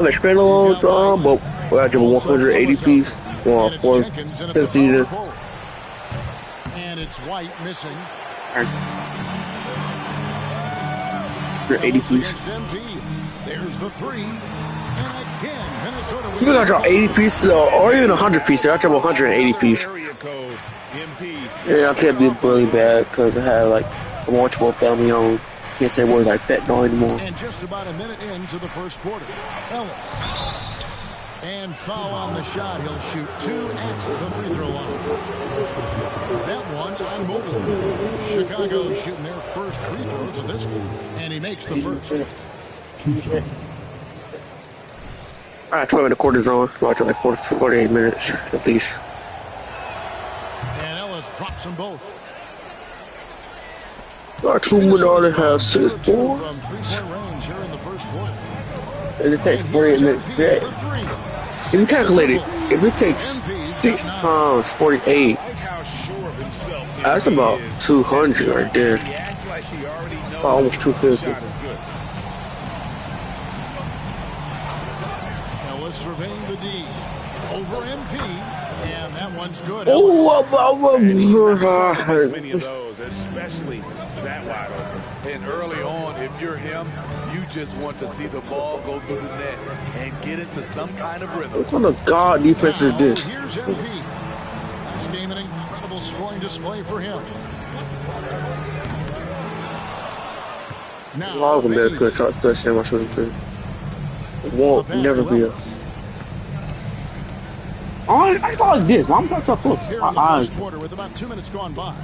It's been a long time, but we got to 180 piece for our fourth season. And it's White missing. 80 piece. There's the three. And again, Minnesota. So we got to drop 80 piece or even 100 piece. I drop 180 piece. Yeah, I can't be really bad because I had like a multiple family on. Can't say words like that no anymore. And just about a minute into the first quarter, Ellis. And foul on the shot. He'll shoot 2 at the free throw line. That one unmovable. Chicago shooting their first free throws of this game. And he makes the first. All right, 12 in the quarter zone. About to like 48 minutes at least. And Ellis drops them both. Our 2 minutes has 6 points. And it takes 48 minutes to get. If you calculate it, if it takes 6 times 48, that's about 200 right there. Almost 250. Ellis surveying the D over MP, and that one's good. Oh, many of those, especially that wide open. And early on, if you're him, you just want to see the ball go through the net and get into some kind of rhythm. What kind of god defense is this? Here's MP. This game an incredible scoring display for him. Now, A lot of them better good shots, especially my shooting too. It won't never be a. I thought like this, but I'm not so close. My eyes. Quarter with about 2 minutes gone by.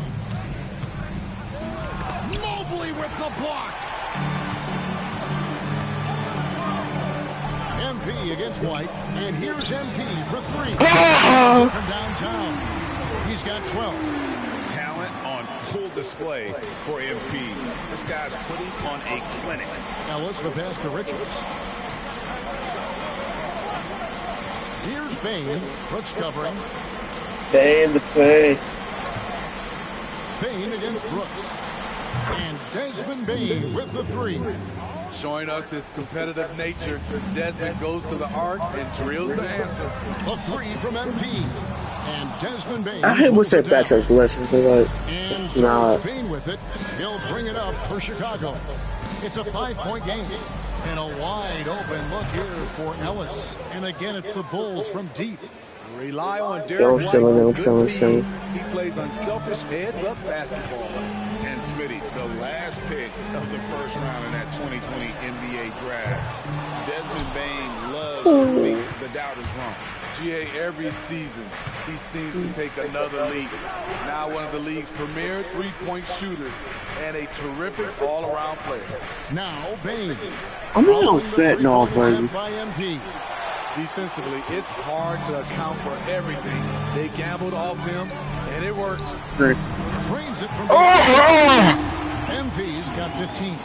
Mobley with the block. MP against White, and here's MP for 3. From downtown. He's got 12. Talent on full display for MP. This guy's putting on a clinic. Ellis the pass to Richards. Here's Bain. Brooks covering. Bain the play. Bain against Brooks. And Desmond Bain with the 3. Showing us his competitive nature, Desmond goes to the arc and drills the answer. A 3 from MP. And Desmond Bain. I hate what's that back touch lesson, but like, nah. Bain with it. He'll bring it up for Chicago. It's a 5-point game. And a wide open look here for Ellis. And again, it's the Bulls from deep. Rely on Derek White. He plays unselfish heads-up basketball. And Smitty, the last pick of the first round in that 2020 NBA draft. Desmond Bain loves proving the doubters wrong. GA, every season, he seems to take another leap. Now one of the league's premier three-point shooters and a terrific all-around player. Now Bain. I'm not fat now, baby. Defensively, it's hard to account for everything. They gambled off him, and it worked. Drains it from MP's got 15.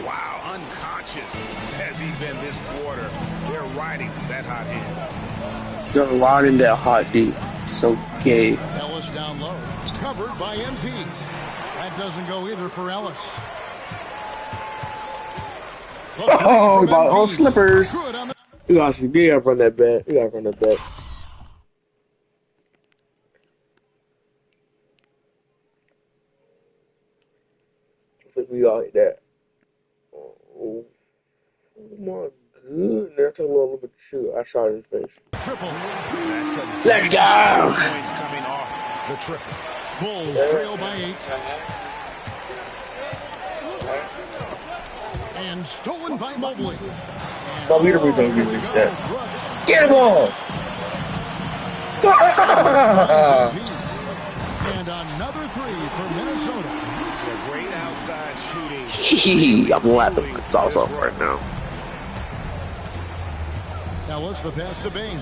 Wow, unconscious has he been this quarter. They're riding that hot hand. They're riding that hot D. So gay. Ellis down low. Covered by MP. That doesn't go either for Ellis. Oh, about on slippers. You gotta run that back. You gotta run that back. I think we all hit that. Oh my goodness. That's a little bit of shoot. I saw his face. Triple. Let's go. Points coming off the triple. Bulls trail by 8. And stolen by Mobley. I'll be the reason you reached that. Get him all! And another 3 for Minnesota. Great outside shooting. I'm laughing my sauce off right now. Ellis the pass to Bain.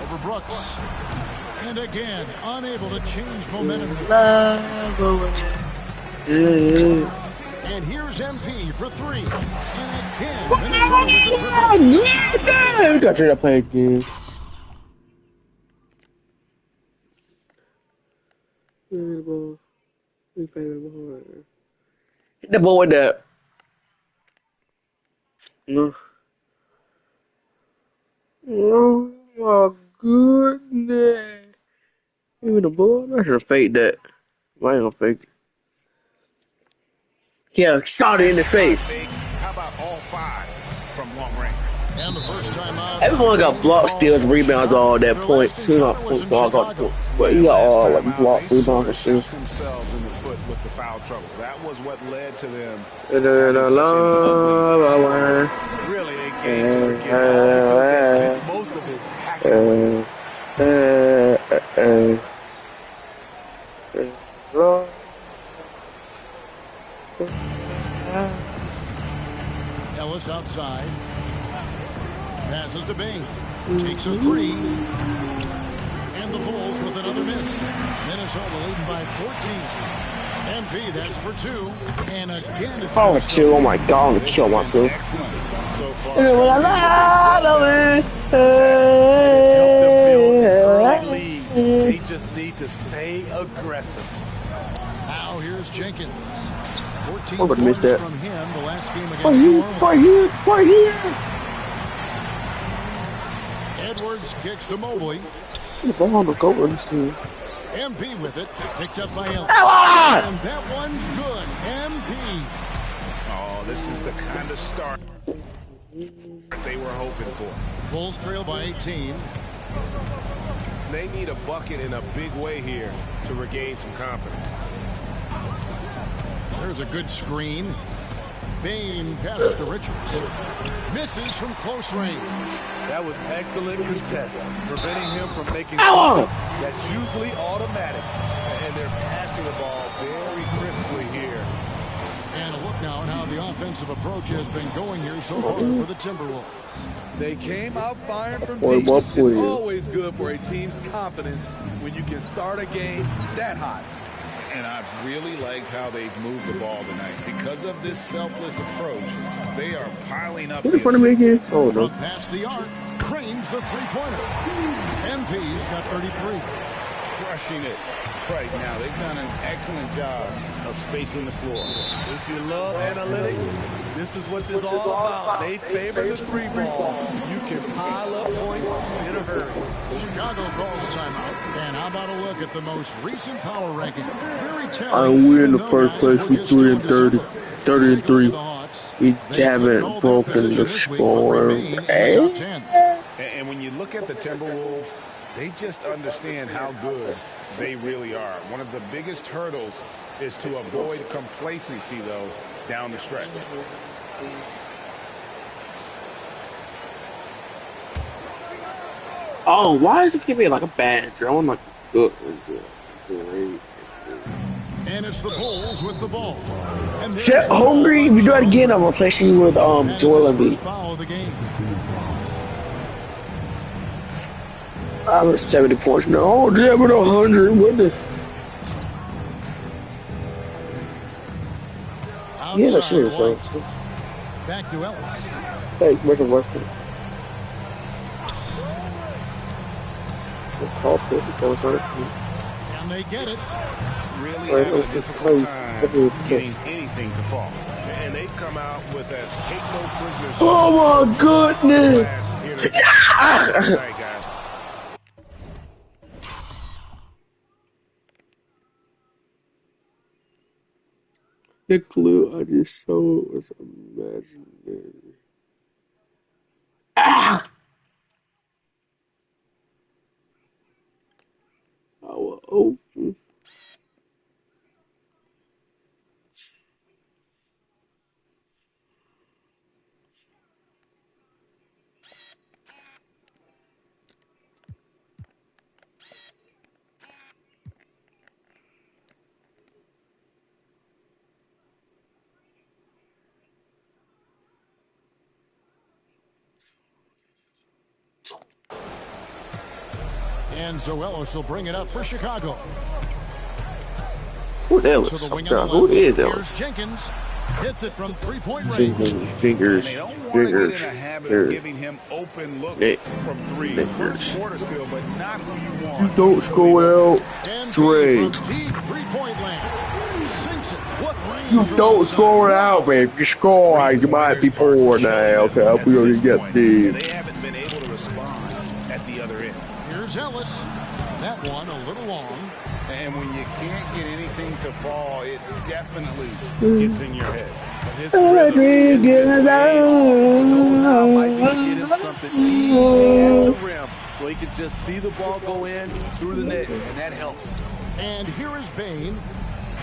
Over Brooks. And again, unable to change momentum. And here's MP for 3. And again, Minnesota. We got to play again. Hit the ball with that. No. Oh my goodness. Even the ball? I'm not gonna fake that. I ain't gonna fake it. Yeah, shot it in his face. How about all 5 from long range? And the first time out, Everyone got blocks, steals, rebounds, all that points. Two not points, all got points. But you got all like blocks, rebounds, and steals. Themselves in the foot with the foul trouble. That was what led to them. Really A game to forget all because they spent most of it hacking Ellis outside. Passes to Bing. Takes a 3. And the Bulls with another miss. Minnesota leading by 14. MP, that's for 2. And again, it's oh, chill. Oh my god, I'm gonna kill myself. so far. They just need to stay aggressive. Now here's Jenkins. 14 I'm gonna miss points that. from him the last game against Norwood. Right here. Edwards kicks to Mobley. The ball on the goal in this team. MP with it. Picked up by Ellis. Ah! And that one's good. MP. Oh, this is the kind of start they were hoping for. Bulls trail by 18. They need a bucket in a big way here to regain some confidence. There's a good screen. Bain passes to Richards. Misses from close range. That was excellent contest, preventing him from making something that's usually automatic. And they're passing the ball very crisply here. And a look now at how the offensive approach has been going here so far for the Timberwolves. They came out firing from deep. It's always good for a team's confidence when you can start a game that hot. And I've really liked how they've moved the ball tonight. Because of this selfless approach, they are piling up. Who's in front of me again? Oh, no. Past the arc. Cranes the three-pointer. MP's got 33. Crushing it right now. They've done an excellent job of spacing the floor. If you love analytics, this is what this is all about. They favor the 3-ball. You can pile up points in a hurry. Chicago calls timeout. And how about a look at the most recent power ranking? Very telling. I win in the first place with 3 and 30. 30 and 3. We haven't broken the score. And when you look at the Timberwolves, they just understand how good they really are. One of the biggest hurdles is to avoid complacency, though, down the stretch. Oh, why is it giving me like a badge? I want like good. And it's the Bulls with the ball. Shit, hungry. If you do it again, I'm replacing you with Joel Embiid. I'm at 70 points now. Oh, damn it, 100. What the? Yeah, that's serious. Back to Ellis. Hey, where's the Western? And they get it. Really have a difficult time getting anything to fall. And they've come out with a take no prisoners. Oh my goodness! Tonight, guys. The clue I just saw was imaginary. Ah! I will open. And Zoelos will bring it up for Chicago. Who Ellis? Who is Ellis? Here's Jenkins. Hits it from three-point range. Fingers. They don't want to get in a habit of giving him open looks from three. First quarter still, but not who you want. You don't score out. Dre. Three-point land. Sinks it. What range? You don't score it out, man. If you score, you might be poor now. Okay, I hope we already get the. They haven't been able to respond at the other end. Here's Ellis. That one a little long. And when you can't get anything to fall, it definitely gets in your head. And his rhythm is now might be getting something easy at the rim, so he can just see the ball go in through the net, and that helps. And here is Bain,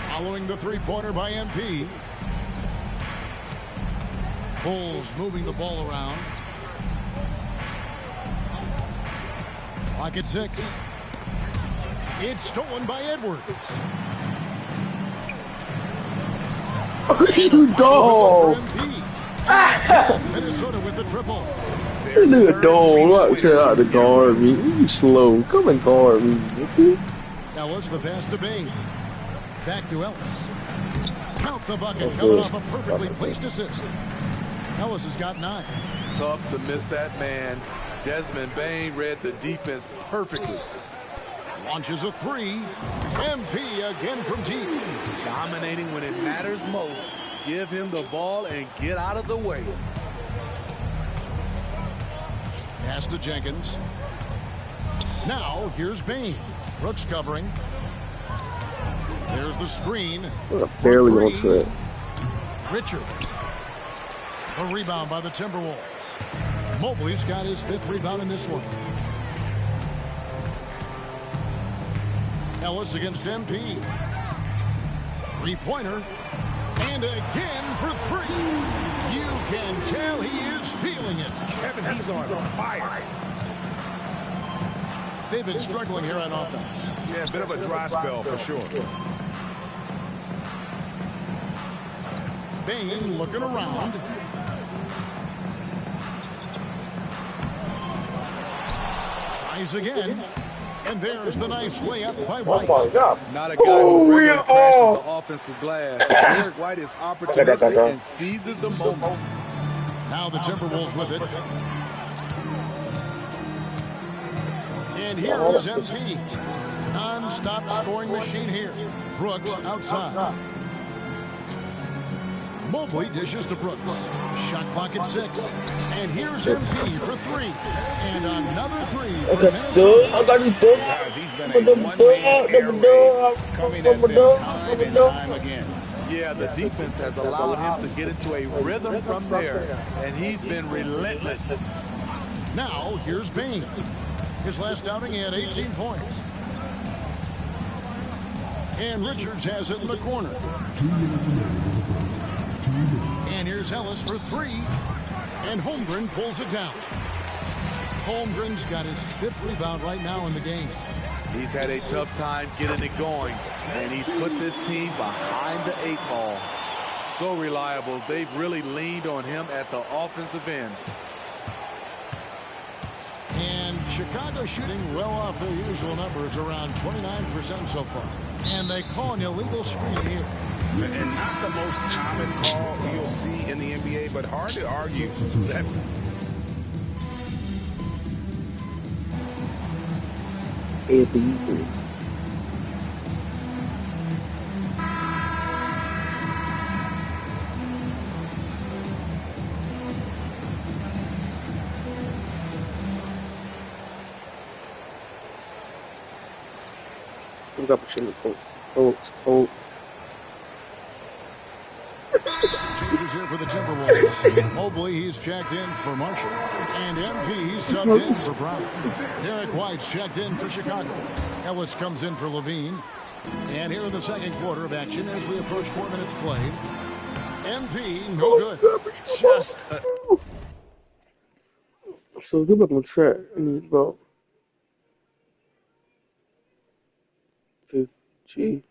following the three-pointer by MP. Bulls moving the ball around. Clock at 6. It's stolen by Edwards. You dog. Minnesota with the triple. This nigga dog. Watch out the guard me. You slow. Come and guard me. Ellis the pass to Bain. Back to Ellis. Count the bucket coming off a perfectly placed assist. Ellis has got 9. Tough to miss that man. Desmond Bain read the defense perfectly. Launches a 3. MP again from deep. Dominating when it matters most. Give him the ball and get out of the way. Pass to Jenkins. Now here's Bain. Brooks covering. There's the screen. Fairly on track. Richards. A rebound by the Timberwolves. Mobley's got his 5th rebound in this one. Ellis against MP. Three-pointer. And again for 3. You can tell he is feeling it. Kevin, he's on fire. They've been struggling here on offense. Yeah, a bit of a dry spell for sure. Bain looking around. Tries again. And there's the nice layup by White. Not a guy who regularly crashes the offensive glass. Derek White is opportunistic and seizes the moment. Now the Timberwolves with it. And here is MP. Non-stop scoring machine here. Brooks outside. Mobley dishes to Brooks. Shot clock at 6. And here's MP for 3. And another 3 for Minnesota. Guys, he's been a one-man air raid, coming at them time and time again. Yeah, the defense has allowed him to get into a rhythm from there, and he's been relentless. Now here's Bain. His last outing, he had 18 points. And Richards has it in the corner. And here's Ellis for 3. And Holmgren pulls it down. Holmgren's got his 5th rebound right now in the game. He's had a tough time getting it going, and he's put this team behind the 8 ball. So reliable. They've really leaned on him at the offensive end. And Chicago shooting well off their usual numbers, around 29% so far. And they call an illegal screen here. And not the most common call you'll see in the NBA, but hard to argue that. Changes here for the Timberwolves. Mobley, he's checked in for Marshall. And MP, he's subbed in for Brown. Derek White's checked in for Chicago. Ellis comes in for Levine. And here in the second quarter of action as we approach 4 minutes played. MP, no good. Just So get back on track. I need about 50.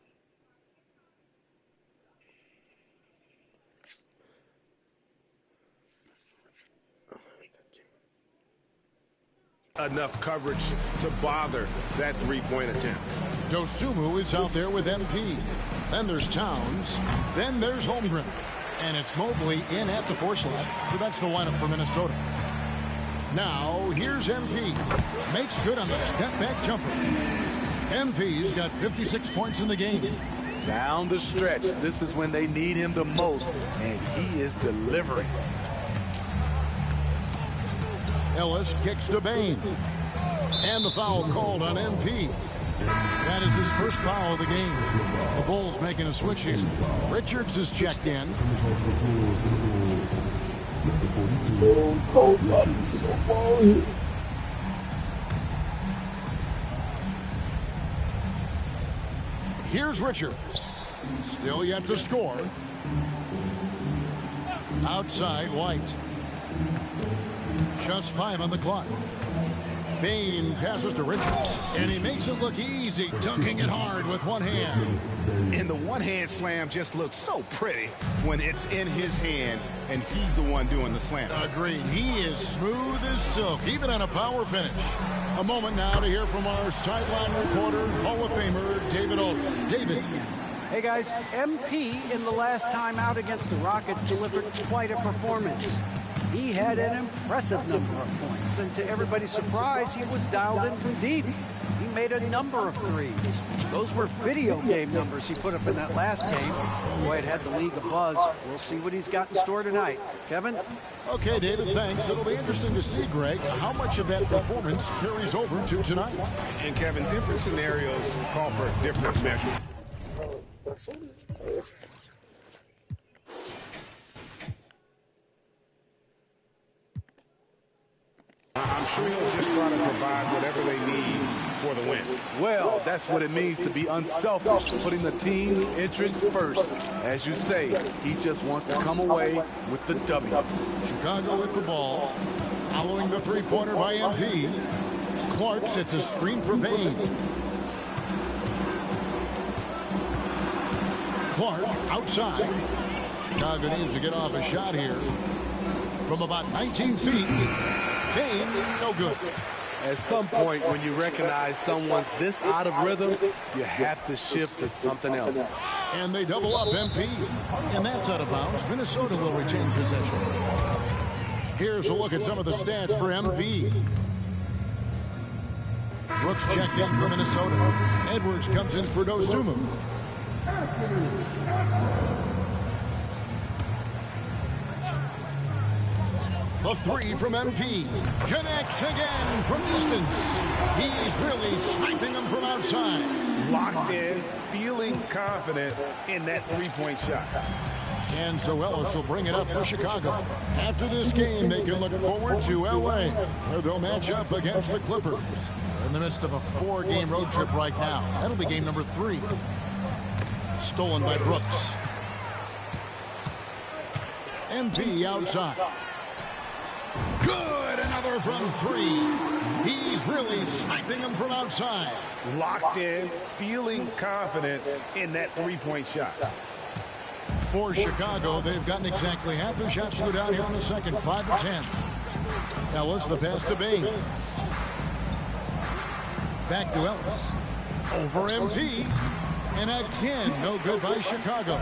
Enough coverage to bother that three-point attempt. Dosunmu is out there with MP. Then there's Towns. Then there's Holmgren. And it's Mobley in at the 4 slot. So that's the lineup for Minnesota. Now, here's MP. Makes good on the step-back jumper. MP's got 56 points in the game. Down the stretch, this is when they need him the most, and he is delivering. Ellis kicks to Bain. And the foul called on MP. That is his first foul of the game. The Bulls making a switch here. Richards is checked in. Here's Richards. Still yet to score. Outside, White. Just 5 on the clock. Bain passes to Richards, and he makes it look easy, dunking it hard with one hand. And the one-hand slam just looks so pretty when it's in his hand, and he's the one doing the slam. Agreed. He is smooth as silk, even on a power finish. A moment now to hear from our sideline reporter, Hall of Famer David Aldridge. David. Hey guys, MP in the last time out against the Rockets delivered quite a performance. He had an impressive number of points, and to everybody's surprise, he was dialed in from deep. He made a number of threes. Those were video game numbers he put up in that last game. Boy, it had the league abuzz. We'll see what he's got in store tonight. Kevin? Okay, David, thanks. It'll be interesting to see, Greg, how much of that performance carries over to tonight. And Kevin, different scenarios call for different measures. I'm sure he'll just try to provide whatever they need for the win. Well, that's what it means to be unselfish, putting the team's interests first. As you say, he just wants to come away with the W. Chicago with the ball. Following the three-pointer by MP. Clark sets a screen for Bain. Clark outside. Chicago needs to get off a shot here. From about 19 feet. Bain, no good. At some point, when you recognize someone's this out of rhythm, you have to shift to something else. And they double up MP. And that's out of bounds. Minnesota will retain possession. Here's a look at some of the stats for MP. Brooks checked in for Minnesota. Edwards comes in for Dosunmu. The three from MP. Connects again from distance. He's really sniping them from outside. Locked in, feeling confident in that three-point shot. And so Ellis will bring it up for Chicago. After this game, they can look forward to L.A., where they'll match up against the Clippers. They're in the midst of a 4-game road trip right now. That'll be game number 3. Stolen by Brooks. MP outside. Good, another from 3. He's really sniping them from outside. Locked in, feeling confident in that three-point shot. For Chicago, they've gotten exactly half their shots to go down here in the second, 5 of 10. Ellis, the pass to Bain. Back to Ellis. Over MP. And again, no good by Chicago.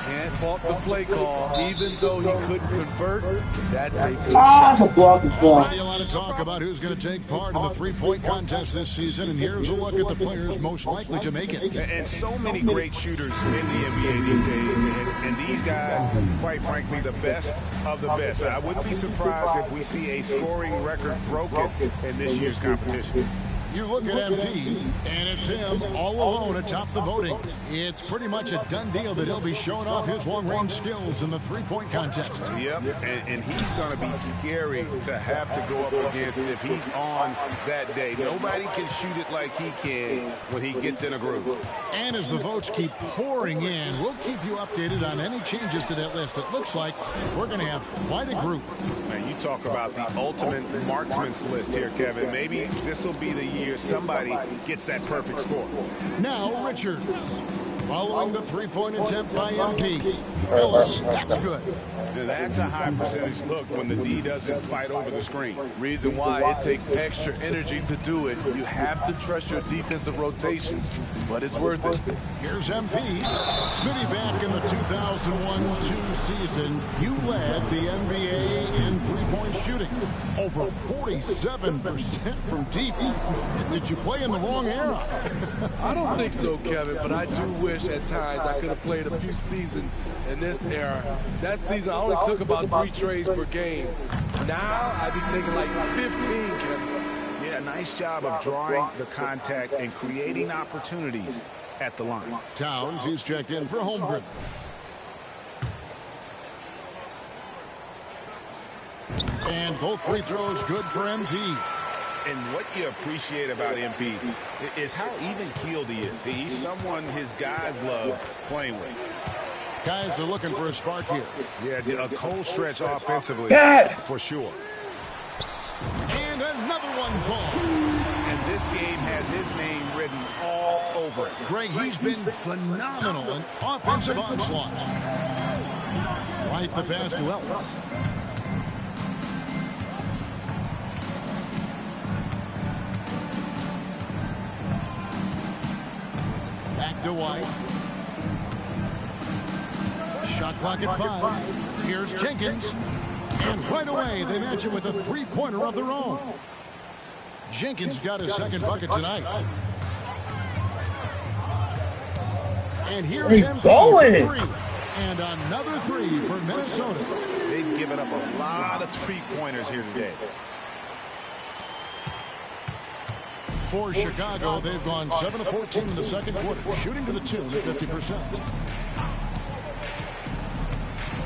Can't fault the play call, even though he couldn't convert. That's a good That's a block as well. Already a lot of talk about who's going to take part in the three-point contest this season, and here's a look at the players most likely to make it. And so many great shooters in the NBA these days, and these guys, quite frankly, the best of the best. I wouldn't be surprised if we see a scoring record broken in this year's competition. You look at MP, and it's him all alone atop the voting. It's pretty much a done deal that he'll be showing off his long-range skills in the three-point contest. Yep, and he's going to be scary to have to go up against if he's on that day. Nobody can shoot it like he can when he gets in a groove. And as the votes keep pouring in, we'll keep you updated on any changes to that list. It looks like we're going to have quite a group. Man, you talk about the ultimate marksman's list here, Kevin. Maybe this will be the year somebody gets that perfect score. Now Richards. Following the three-point attempt by MP. Ellis, that's good. That's a high percentage look when the D doesn't fight over the screen. Reason why it takes extra energy to do it. You have to trust your defensive rotations, but it's worth it. Here's MP. Smitty back in the 2001-2 season. You led the NBA in three-point shooting. Over 47% from deep. Did you play in the wrong era? I don't think so, Kevin, but I do wish at times I could have played a few seasons in this era. That season, I only took about 3 trades per game. Now, I'd be taking like 15, Kevin. Yeah, nice job of drawing the contact and creating opportunities at the line. Towns, he's checked in for Holmgren. And both free throws good for MP. And what you appreciate about MP is how even-keeled he is. He's someone his guys love playing with. Guys are looking for a spark here. Yeah, a cold stretch offensively, for sure. And another one falls. And this game has his name written all over it. Greg, he's been phenomenal in offensive onslaught. Right the pass to Ellis. Back to White. Shot clock at 5. Here's Jenkins. And right away, they match it with a three-pointer of their own. Jenkins got his second bucket tonight. And here's him for 3. And another 3 for Minnesota. They've given up a lot of three-pointers here today. For Chicago, they've gone 7 of 14 in the second quarter, shooting to the tune of 50%.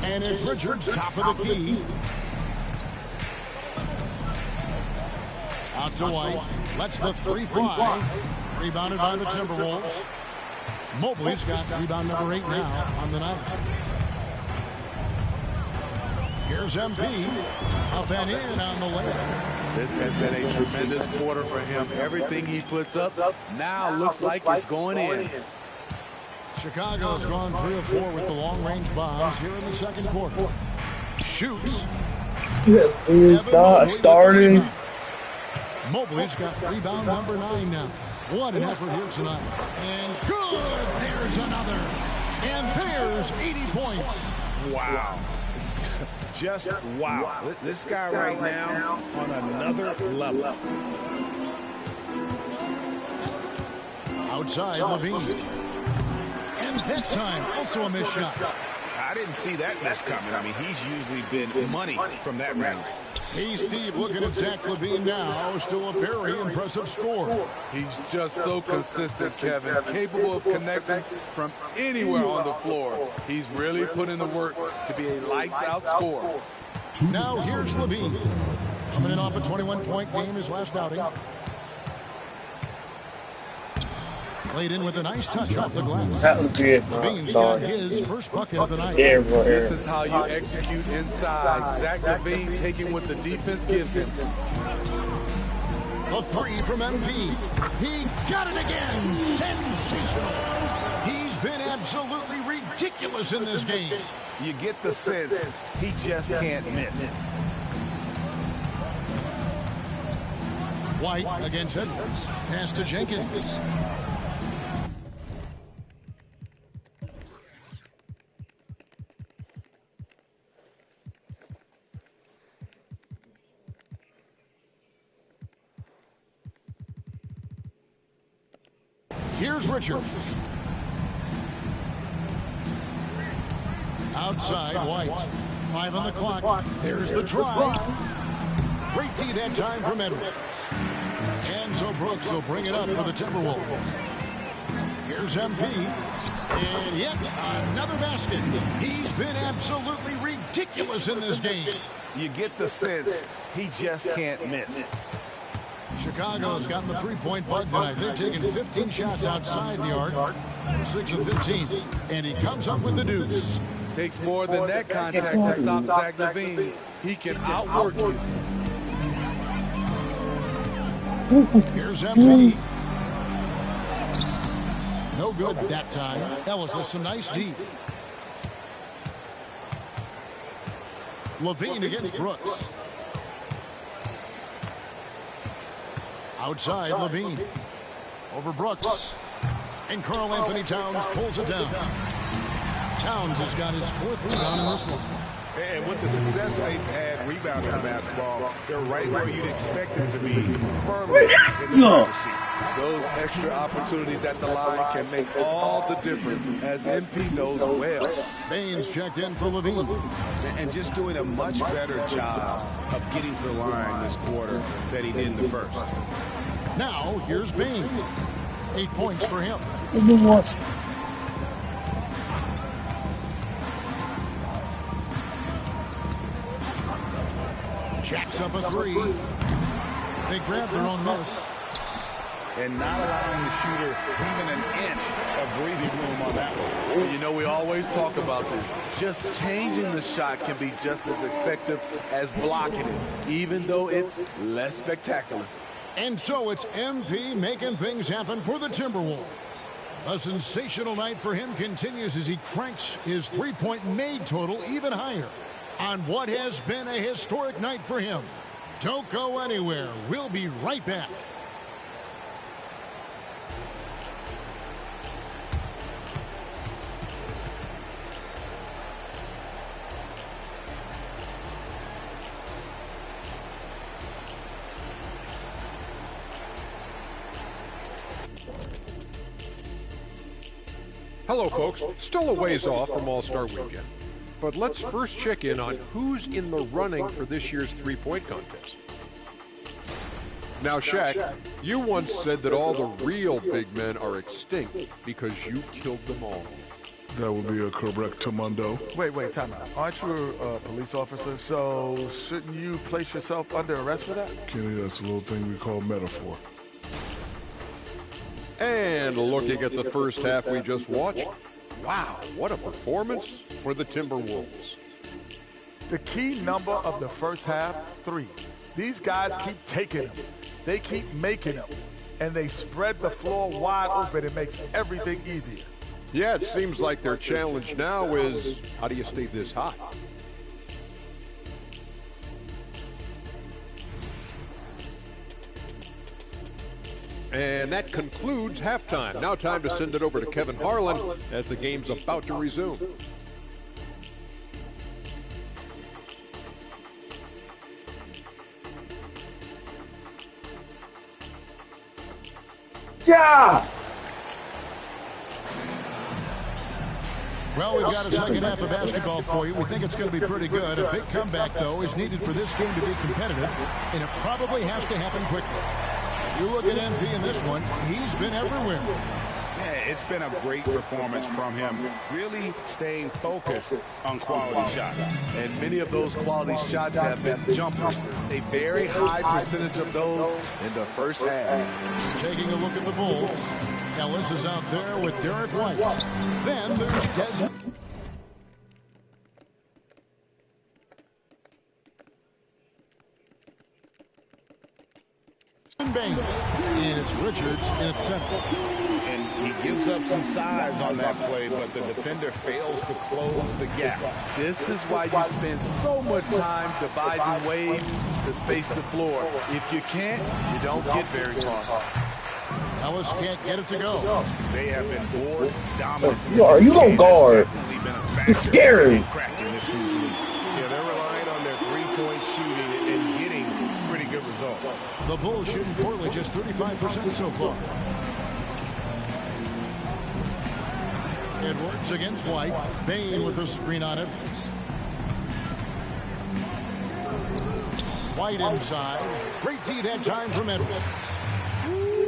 And it's Richards, top of the key. Out to White. Lets the 3 fly. Rebounded by the Timberwolves. Mobley's got rebound number 8 now on the night. Here's MP. Up and in on the layup. This has been a tremendous quarter for him. Everything he puts up now looks like it's going in. Chicago's gone 3 of 4 with the long-range bombs here in the second quarter. Shoots. Starting. Mobley's got rebound number 9 now. What an effort here tonight. And good. There's another. And there's 80 points. Wow. Just wow. This guy right now on another level. Outside Levine. And that time, also a missed shot. I didn't see that miss coming. I mean, he's usually been money from that range. Hey, Steve, looking at Zach LaVine now. Still a very impressive score. He's just so consistent, Kevin. Capable of connecting from anywhere on the floor. He's really put in the work to be a lights-out scorer. Now here's LaVine. Coming in off a 21-point game his last outing. Played in with a nice touch off the glass. That was good. LaVine's got his first bucket of the night. This is how you execute inside. Zach LaVine taking what the defense gives him. A 3 from MP. He got it again. Sensational. He's been absolutely ridiculous in this game. You get the sense he just can't miss. White against Edwards. Pass to Jenkins. Here's Richards. Outside, White. 5 on the clock. There's the drive. Great D that time from Edwards. And so Brooks will bring it up for the Timberwolves. Here's MP. And yet another basket. He's been absolutely ridiculous in this game. You get the sense he just can't miss. Chicago's gotten the three-point bug tonight. They've taken 15 shots outside the arc. 6 of 15. And he comes up with the deuce. Takes more than that contact to stop Zach LaVine. He can outwork you. Here's MP. No good that time. Ellis with some nice deep. Levine against Brooks. Outside, Levine. Over Brooks. And Karl Anthony Towns pulls it down. Towns has got his 4th rebound in this one. And with the success they've had rebounding the basketball, they're right where you'd expect them to be, firmly in the driver's seat. Those extra opportunities at the line can make all the difference, as MP knows well. Baines checked in for Levine. And just doing a much better job of getting to the line this quarter than he did in the first. Now, here's Baines. 8 points for him. Jacks up a 3. They grab their own miss. And not allowing the shooter even an inch of breathing room on that one. You know, we always talk about this. Just changing the shot can be just as effective as blocking it, even though it's less spectacular. And so it's MP making things happen for the Timberwolves. A sensational night for him continues as he cranks his 3-point made total even higher on what has been a historic night for him. Don't go anywhere. We'll be right back. Hello, folks. Still a ways off from All-Star Weekend. But let's first check in on who's in the running for this year's three-point contest. Now, Shaq, you once said that all the real big men are extinct because you killed them all. That would be a correct Mundo. Wait, time out. Aren't you a police officer? So shouldn't you place yourself under arrest for that? Kenny, that's a little thing we call metaphor. And looking at the first half we just watched, wow, what a performance for the Timberwolves. The key number of the first half, 3. These guys keep taking them. They keep making them. And they spread the floor wide open. It makes everything easier. Yeah, it seems like their challenge now is, how do you stay this hot? And that concludes halftime. Now time to send it over to Kevin Harlan as the game's about to resume. Yeah! Well, we've got a second half of basketball for you. We think it's going to be pretty good. A big comeback, though, is needed for this game to be competitive, and it probably has to happen quickly. You look at MP in this one, he's been everywhere. Yeah, it's been a great performance from him, really staying focused on quality shots. And many of those quality shots have been jumpers. A very high percentage of those in the first half. Taking a look at the Bulls, Ellis is out there with Derek White. Then there's Desmond. Baines. And it's Richards in center. And he gives up some size on that play, but the defender fails to close the gap. This is why you spend so much time devising ways to space the floor. If you can't, you don't get very far. Ellis can't get it to go. They have been board dominant. You don't guard. It's scary. Crafting this huge lead. Yeah, they're relying on their three-point shooting and getting pretty good results. The Bulls shooting poorly, just 35% so far. Edwards against White. Bain with the screen on Evans. White inside. Great D that time from Edwards.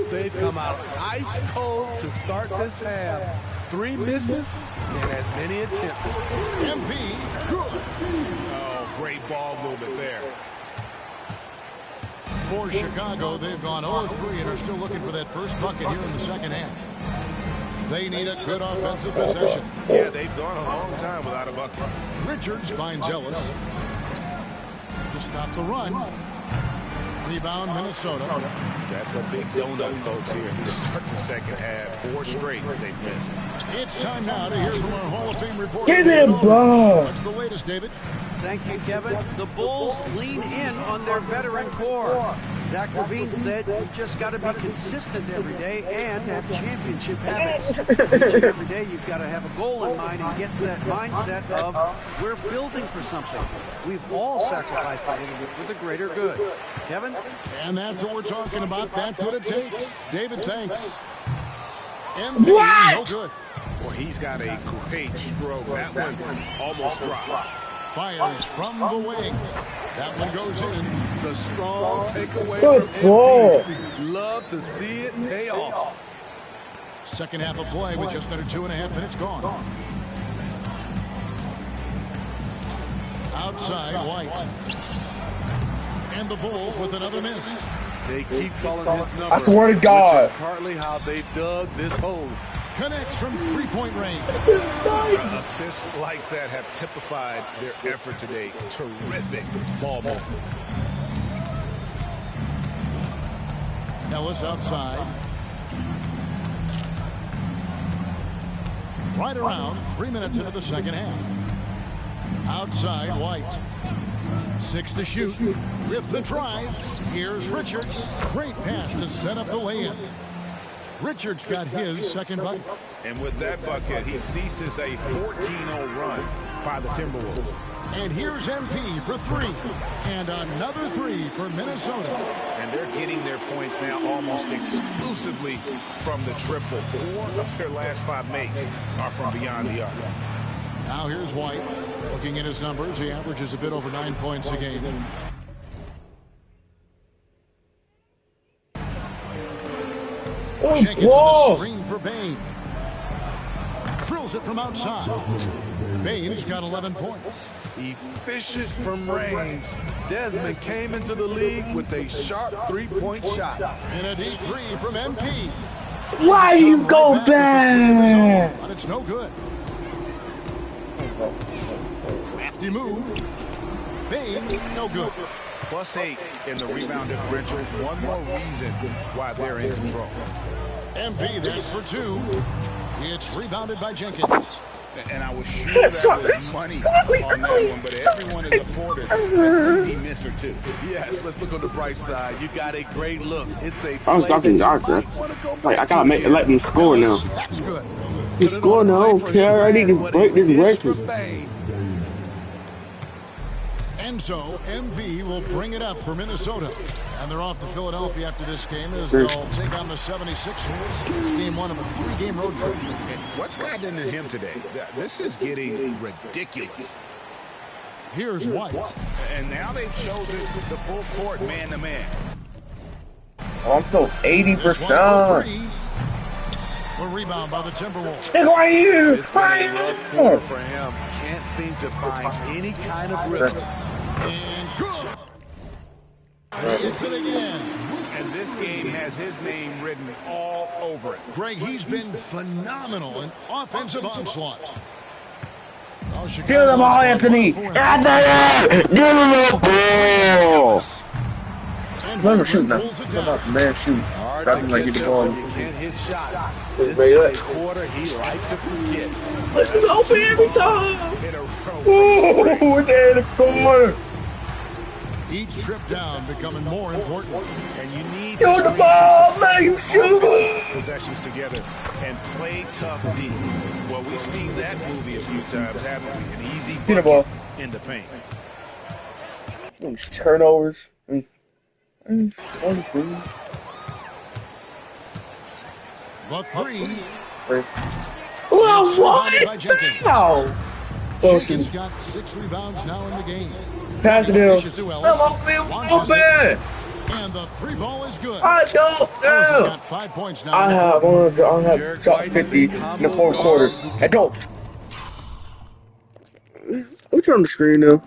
They've come out ice cold to start this half. 3 misses and as many attempts. MP, good. Oh, great ball movement there. For Chicago, they've gone 0-3 and are still looking for that first bucket here in the second half. They need a good offensive possession. Yeah, they've gone a long time without a bucket. Richards finds Ellis to stop the run. Rebound, Minnesota. That's a big donut, folks, here to start the second half. 4 straight they've missed. It's time now to hear from our Hall of Fame reporter. Give me the ball. What's the latest, David? Thank you, Kevin. The Bulls lean in on their veteran core. Zach LaVine said you just got to be consistent every day and have championship habits. Each and every day you've got to have a goal in mind and get to that mindset of we're building for something. We've all sacrificed a little bit for the greater good. Kevin? And that's what we're talking about. That's what it takes. David, thanks. What? No good. Well, he's got a great stroke. That one almost dropped. Fires from the wing. That one goes in. The strong takeaway Good from ball. MP. Love to see it pay off. Second half of play with just under 2.5 minutes gone. Outside, White. And the Bulls with another miss. They keep calling his number. I swear to God. Which is partly how they dug this hole. Connects from three-point range. Assists like that have typified their effort today. Terrific ball movement. Ellis outside. Right around 3 minutes into the second half. Outside, White. 6 to shoot. With the drive, here's Richards. Great pass to set up the lay-in. Richards got his second bucket. And with that bucket, he ceases a 14-0 run by the Timberwolves. And here's MP for 3. And another 3 for Minnesota. And they're getting their points now almost exclusively from the triple. 4 of their last 5 makes are from beyond the arc. Now here's White. Looking at his numbers, he averages a bit over 9 points a game. Jenkins with a screen for Bain. Drills it from outside. Bain's got 11 points. Efficient from range. Desmond came into the league with a sharp three-point shot. And a deep 3 from MP. Why you go back? But it's no good. Crafty move. Bain, no good. +8 in the rebound differential. One more reason why they're in control. MP, that's for 2. It's rebounded by Jenkins. And I was sure that was money on that one, but everyone is afforded an easy miss or 2. Yes, let's look on the bright side. You got a great look. It's a I was talking dark, man. Like, I gotta let me score now. That's good. He score now, I don't care. I need to break this record. And so, MV will bring it up for Minnesota. And they're off to Philadelphia after this game as they'll take on the 76ers. It's game 1 of a 3-game road trip. And what's gotten into him today? This is getting ridiculous. Here's White. And now they've chosen the full court man-to-man. Oh, I'm still 80%. A rebound by the Timberwolves. Look right here. It's been a rough quarter for him. Can't seem to find any kind of rhythm. And good. And he hits it again. And this game has his name written all over it. Greg, he's been phenomenal in offensive onslaught. Give the ball, Anthony. Anthony! Give him the ball. Let him shoot now. Come on, man, shoot. Drop him like you going. You can't hit shots. This is a quarter he liked to forget. Let's go open every time. Ooh, they're in the corner. Each trip down becoming more important. And you need shoot the ball, man, you shoot. Possessions together and play tough D. Well, we've seen that movie a few times, haven't we? An easy bucket in the paint. These turnovers. The 3. Well, what? How? Jenkins got 6 rebounds now in the game. Pass it in. And the 3 ball is good. I don't know. Got 5 points now. I have shot 50 in the 4th quarter. I don't. What's on the screen now?